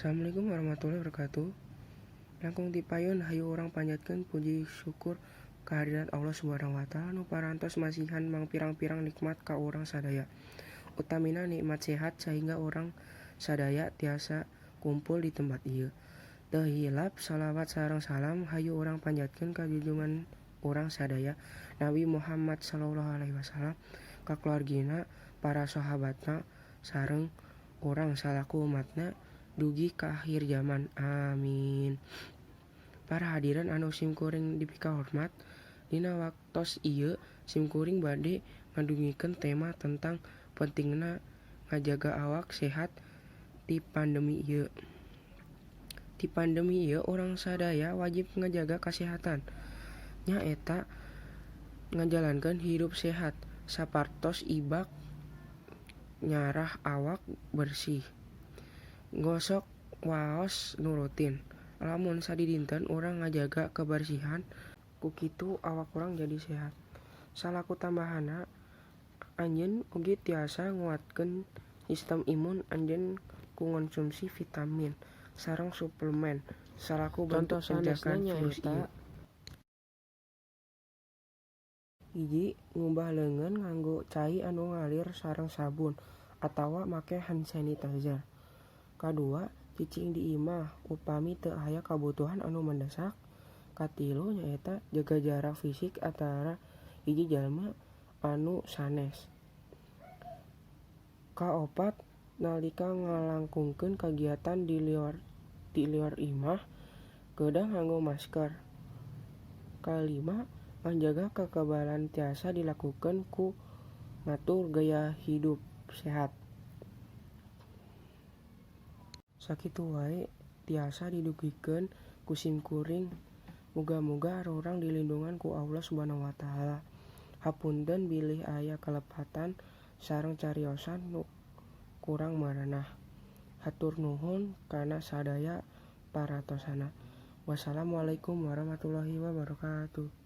Assalamualaikum warahmatullahi wabarakatuh. Langkung dipayun hayu orang panjatkeun puji syukur kehadirat Allah Subhanahu wa taala nu parantos masihan mang pirang-pirang nikmat ka urang sadaya. Utamina nikmat sehat sehingga orang sadaya tiasa kumpul di tempat ieu. Teu hilap salawat sareng salam hayu urang panjatkeun ka junjungan urang sadaya Nabi Muhammad sallallahu alaihi wasallam, ka keluargina, para sahabatna sareng urang salaku umatna dugi ka akhir zaman. Amin. Para hadirin anu simkuring dipika hormat, dina waktos ieu simkuring bade ngadungikeun tema tentang pentingna ngajaga awak sehat ti pandemi ieu. Ti pandemi ieu urang sadaya wajib ngajaga kasehatan, nyaeta ngajalankeun hirup sehat sapartos ibak nyarah awak bersih, ngosok waos nu rutin. Lamun sadidinten urang ngajaga kebersihan, ku kitu awak urang jadi sehat. Salaku tambahanna, anjeun ugi tiasa nguatkeun sistem imun anjeun ku ngonsumsi vitamin sareng suplemen salaku bentuk pencegahan virus ieu. Hiji, ngubah leungeun nganggo cai anu ngalir sareng sabun atawa make hand sanitizer. Kadua, cicing di imah upami teu aya kabutuhan anu mendesak. Katilu nyaeta jaga jarak fisik antara hiji jalma anu sanes. Kaopat, nalika ngalangkungkeun kagiatan di luar imah kedah nganggo masker. Kalima, menjaga kekebalan tiasa dilakukeun ku ngatur gaya hidup sehat. Sakitu wae tiasa didugikeun ku simkuring. Muga-muga urang dilindungan ku Allah Subhanahu wa taala. Hapunten bilih aya kalepatan sareng cariosan nu kurang marenah. Hatur nuhun kana sadaya paratosana. Wassalamualaikum warahmatullahi wabarakatuh.